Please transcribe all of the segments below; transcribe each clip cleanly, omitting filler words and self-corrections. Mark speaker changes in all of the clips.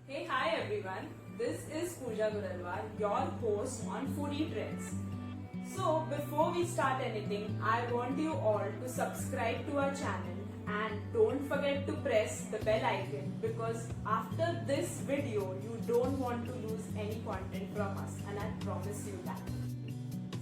Speaker 1: Hey, hi everyone. This is Pooja Guralwar, your host on Foodie Trends. So, before we start anything, I want you all to subscribe to our channel and don't forget to press the bell icon because after this video, you don't want to lose any content from us, and I promise you that.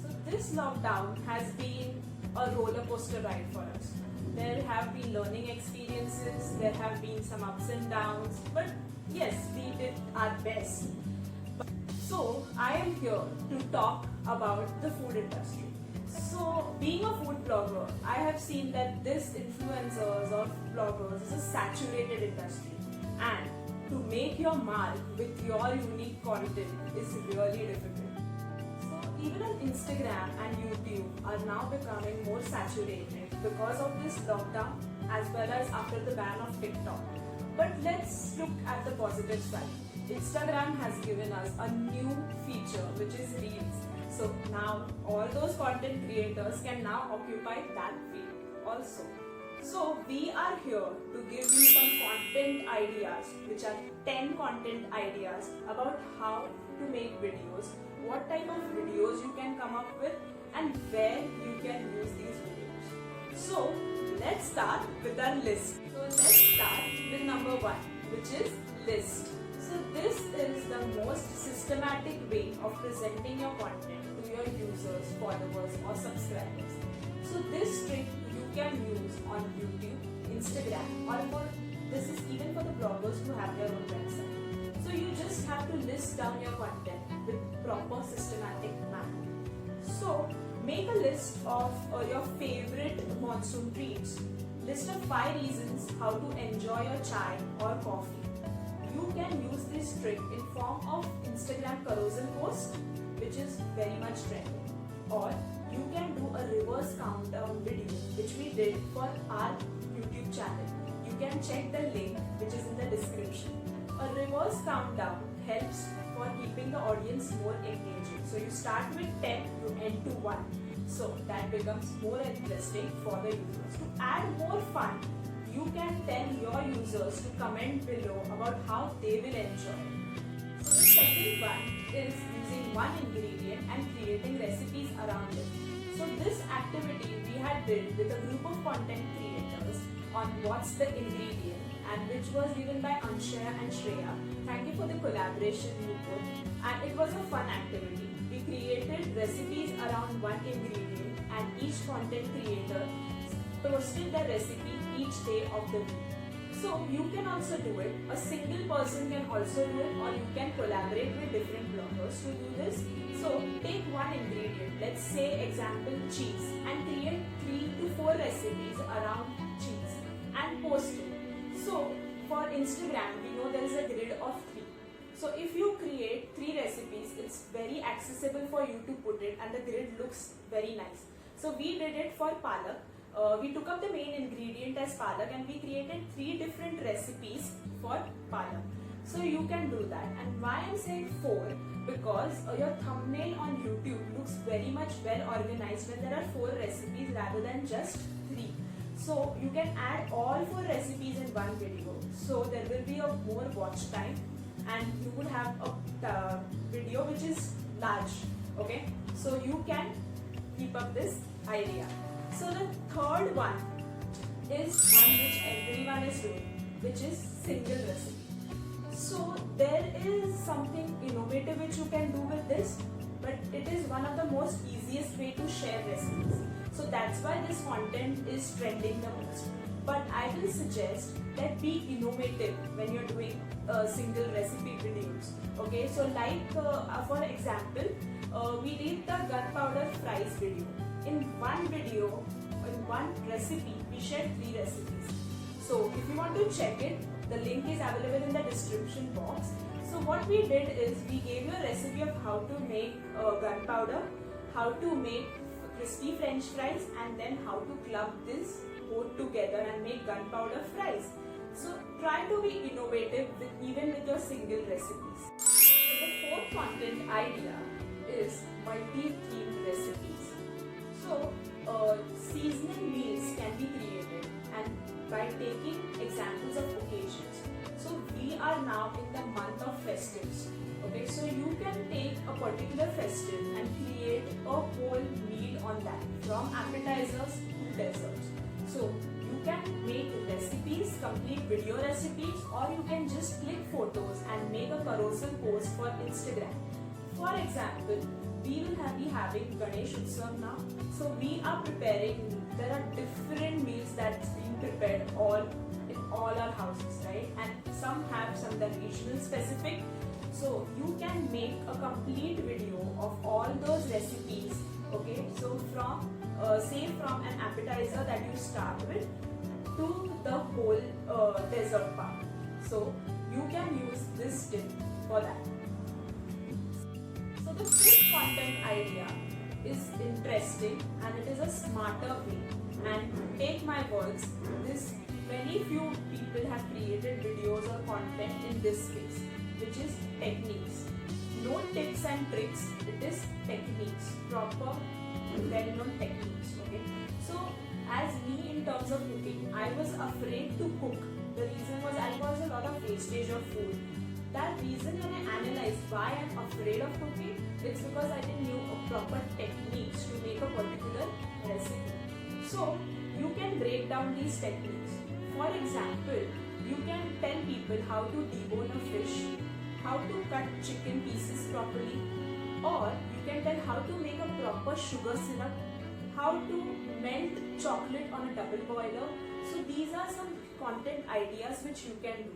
Speaker 1: So, this lockdown has been a roller coaster ride for us. There have been learning experiences, there have been some ups and downs, but yes, we did our best. So, I am here to talk about the food industry. So, being a food blogger, I have seen that this influencers or bloggers is a saturated industry, and to make your mark with your unique content is really difficult. So, even on Instagram and YouTube are now becoming more saturated because of this lockdown as well as after the ban of TikTok. But let's look at the positive side. Instagram has given us a new feature which is Reels. So now all those content creators can now occupy that field also. So we are here to give you some content ideas, which are 10 content ideas about how to make videos, what type of videos you can come up with, and where you can use these videos. So let's start with our list. So let's start with number 1, which is list. So this is the most systematic way of presenting your content to your users, followers or subscribers. So this trick you can use on YouTube, Instagram, or this is even for the bloggers who have their own website. So you just have to list down your content with proper systematic manner. So make a list of your favorite monsoon treats. List of 5 reasons how to enjoy your chai or coffee. You can use this trick in form of Instagram carousel post, which is very much trending. Or you can do a reverse countdown video, which we did for our YouTube channel. You can check the link which is in the description. A reverse countdown helps for keeping the audience more engaging. So you start with 10, you end to 1. So that becomes more interesting for the users. To add more fun, you can tell your users to comment below about how they will enjoy it. So the second one is using one ingredient and creating recipes around it. So this activity we had did with a group of content creators on what's the ingredient, and which was given by Anshaya and Shreya. Thank you for the collaboration you put, and it was a fun activity. We created recipes around one ingredient and each content creator posted their recipe each day of the week. So you can also do it. A single person can also do it, or you can collaborate with different bloggers to do this. So take one ingredient, let's say example cheese, and create 3 to 4 recipes around cheese and post it. So for Instagram, we know there is a grid of 3. So if you create 3 recipes, it's very accessible for you to put it, and the grid looks very nice. So we did it for palak. We took up the main ingredient as palak and we created 3 different recipes for palak. So you can do that. And why I'm saying 4? Because your thumbnail on YouTube looks very much well organized when there are 4 recipes rather than just 3. So you can add all 4 recipes in one video. So there will be a more watch time and you would have a video which is large. Okay, so you can keep up this idea. So the third one is one which everyone is doing, which is single recipe. So there is something innovative which you can do with this, but it is one of the most easiest way to share recipes. So that's why this content is trending the most. But I will suggest that be innovative when you're doing single recipe videos. Okay, so like for example, we did the gunpowder fries video. In one video, in one recipe, we shared 3 recipes. So if you want to check it, the link is available in the description box. So what we did is we gave you a recipe of how to make gunpowder, how to make crispy french fries, and then how to club this both together and make gunpowder fries. So try to be innovative even with your single recipes. So the 4th content idea is multi-themed recipes. So seasonal meals can be created, and by taking examples of occasions. So we are now in the month festives. Okay, so you can take a particular festive and create a whole meal on that, from appetizers to desserts. So you can make recipes, complete video recipes, or you can just click photos and make a carousel post for Instagram. For example, we will be having Ganesh Utsav now. So we are preparing, there are different meals that's being prepared in all our houses, right? And some have some that regional specific. So you can make a complete video of all those recipes. Okay, so from from an appetizer that you start with to the whole dessert part. So you can use this tip for that. So the fifth content idea is interesting and it is a smarter way. And take my words, this very few people have created videos or content in this space, which is techniques. No tips and tricks, it is techniques, proper well-known techniques. Okay. So as me in terms of cooking, I was afraid to cook. The reason was I was a lot of wastage of food. That reason when I analyzed why I'm afraid of cooking, it's because I didn't know a proper techniques to make a particular recipe. So you can break down these techniques. For example, you can tell people how to debone a fish, how to cut chicken pieces properly, or you can tell how to make a proper sugar syrup, how to melt chocolate on a double boiler. So these are some content ideas which you can do.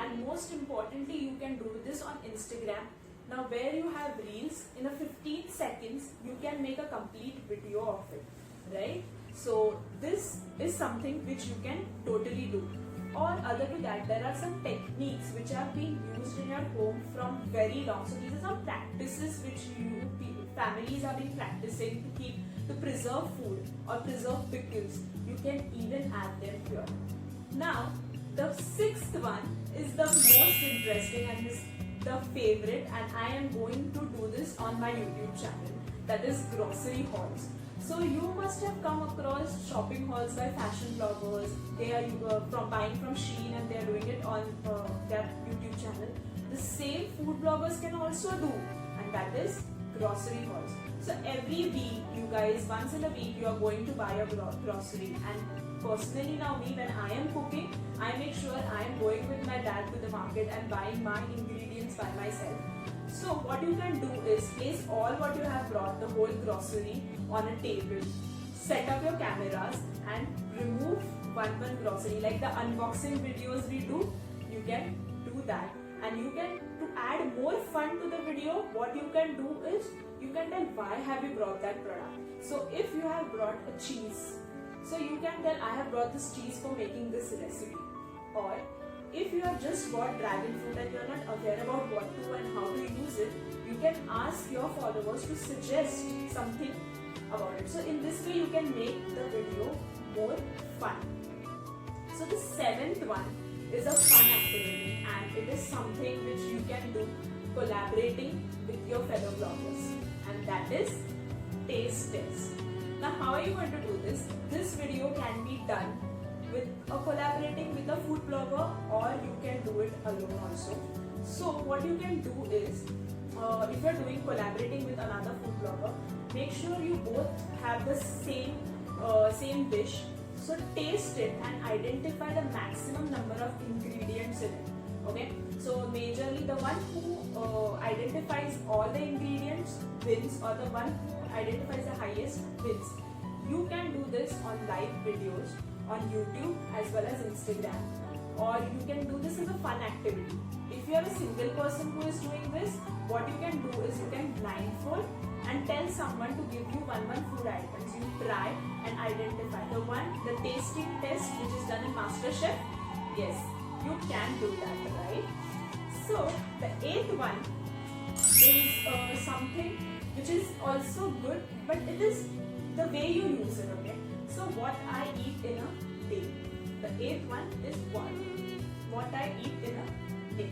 Speaker 1: And most importantly, you can do this on Instagram. Now where you have reels, in a 15 seconds, you can make a complete video of it, right? So this is something which you can totally do. Or other to that, there are some techniques which are being used in your home from very long. So these are some practices which families are being practicing to preserve food or preserve pickles. You can even add them here. Now, the sixth one is the most interesting and is the favorite, and I am going to do this on my YouTube channel, that is grocery hauls. So you must have come across shopping hauls by fashion bloggers. They are from buying from Shein and they are doing it on their YouTube channel. The same food bloggers can also do, and that is grocery hauls. So every week, you guys, once in a week, you are going to buy a grocery. And personally now, me, when I am cooking, I make sure I am going with my dad to the market and buying my ingredients by myself. So what you can do is place all what you have brought, the whole grocery, on a table. Set up your cameras and remove one grocery. Like the unboxing videos we do, you can do that. And you can, to add more fun to the video, what you can do is, you can tell why have you brought that product. So if you have brought a cheese, so you can tell I have brought this cheese for making this recipe. Or if you have just bought dragon fruit and you are not aware about what to and how to use it, you can ask your followers to suggest something about it. So in this way you can make the video more fun. So the seventh one is a fun activity, and it is something which you can do collaborating with your fellow bloggers, and that is taste test. Now how are you going to do this? This video can be done with collaborating with a food blogger, or you can do it alone also. So what you can do is, if you are doing collaborating with another food blogger, make sure you both have the same dish. So taste it and identify the maximum number of ingredients in it. Okay, so majorly the one who identifies all the ingredients wins, or the one who identifies the highest wins. You can do this on live videos on YouTube as well as Instagram, or you can do this as a fun activity. If you are a single person who is doing this, what you can do is you can blindfold and tell someone to give you one food items. You try and identify the tasting test which is done in MasterChef. Yes, you can do that, right? So the eighth one is something which is also good, but it is the way you use it. Okay, so what I eat in a day. The eighth one is what I eat in a day.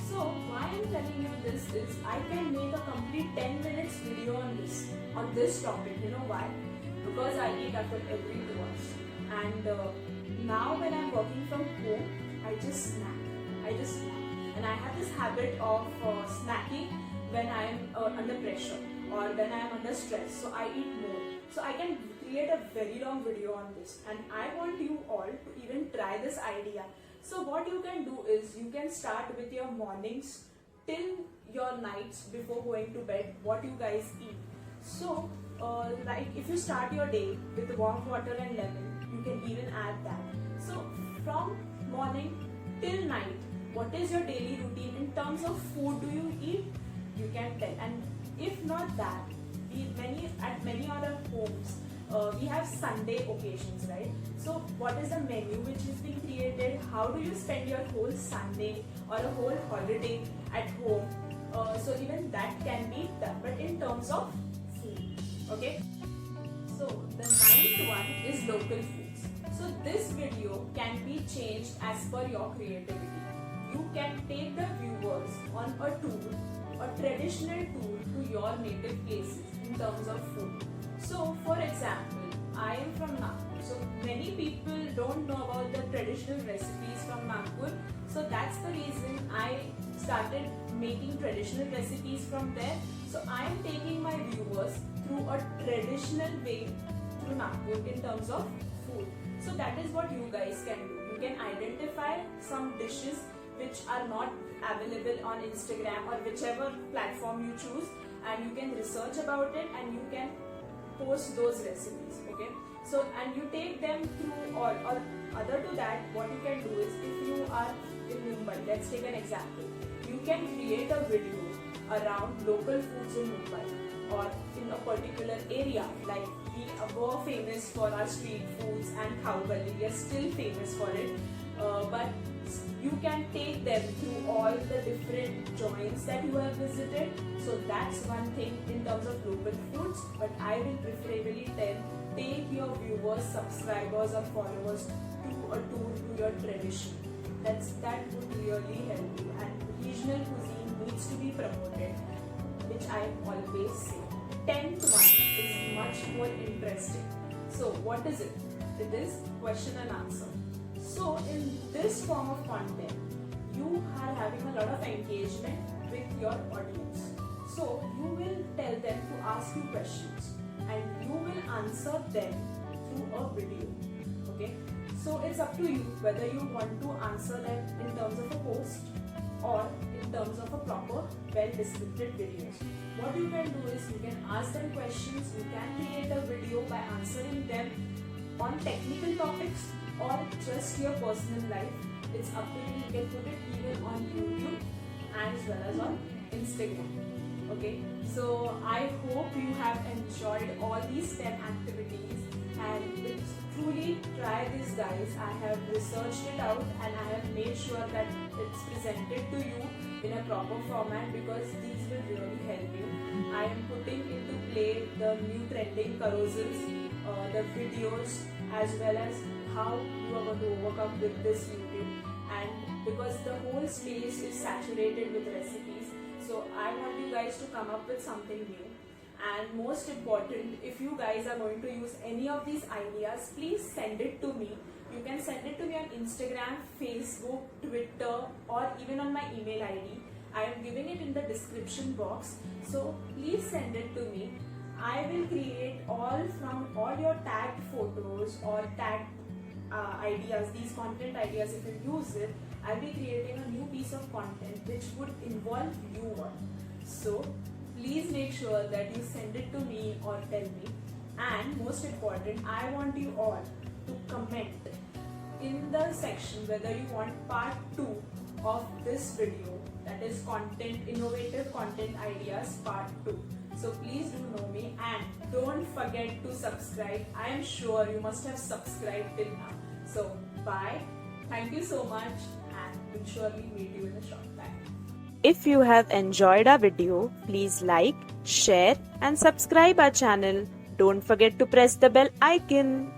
Speaker 1: So why I'm telling you this is, I can make a complete 10 minutes video on this topic. You know why? Because I eat after every 2 hours. And now when I'm working from home, I just snack. And and I have this habit of snacking when I am under pressure or when I am under stress, so I eat more. So I can create a very long video on this, and I want you all to even try this idea. So what you can do is you can start with your mornings till your nights before going to bed, what you guys eat. So like if you start your day with warm water and lemon, you can even add that. So from morning till night, what is your daily routine in terms of food do you eat? You can tell. And if not that, at many other homes, we have Sunday occasions, right? So what is the menu which is being created? How do you spend your whole Sunday or a whole holiday at home? So even that can be done, but in terms of food, okay? So the ninth one is local foods. So this video can be changed as per your creativity. You can take the viewers on a tour, a traditional tour to your native places in terms of food. So for example, I am from Nagpur. So many people don't know about the traditional recipes from Nagpur. So that's the reason I started making traditional recipes from there. So I am taking my viewers through a traditional way through Nagpur in terms of food. So that is what you guys can do. You can identify some dishes which are not available on Instagram or whichever platform you choose, and you can research about it and you can post those recipes, okay? So and you take them through, or other to that, what you can do is, if you are in Mumbai, let's take an example, you can create a video around local foods in Mumbai or in a particular area. Like we were famous for our street foods and khao galli, we are still famous for it, but you can take them through all the different joints that you have visited. So that's one thing in terms of local foods, but I will preferably take your viewers, subscribers or followers to a tour to your tradition. That would really help you, and regional cuisine needs to be promoted, which I always say. 10th one is much more interesting. So what is it? It is question and answer. So in this form of content, you are having a lot of engagement with your audience. So you will tell them to ask you questions and you will answer them through a video, okay? So it's up to you whether you want to answer them in terms of a post or in terms of a proper well-descripted videos. What you can do is you can ask them questions, you can create a video by answering them on technical topics or just your personal life. It's up to you. You can put it even on YouTube as well as on Instagram. Okay, so I hope you have enjoyed all these 10 activities, and truly try this, guys. I have researched it out and I have made sure that it's presented to you in a proper format, because these will really help you. I am putting into play the new trending carousels, the videos, as well as how you are going to overcome with this YouTube. And because the whole space is saturated with recipes, so I want you guys to come up with something new. And most important, if you guys are going to use any of these ideas, please send it to me. You can send it to me on Instagram, Facebook, Twitter, or even on my email ID. I am giving it in the description box. So please send it to me. I will create from all your tagged photos or tagged ideas, these content ideas. If you use it, I'll be creating a new piece of content which would involve you all. So please make sure that you send it to me or tell me. And most important, I want you all to comment in the section whether you want part 2 of this video, that is innovative content ideas part 2. So please do know me, and don't forget to subscribe. I am sure you must have subscribed till now. So bye, thank you so much, and we'll surely meet you in a short time.
Speaker 2: If you have enjoyed our video, please like, share and subscribe our channel. Don't forget to press the bell icon.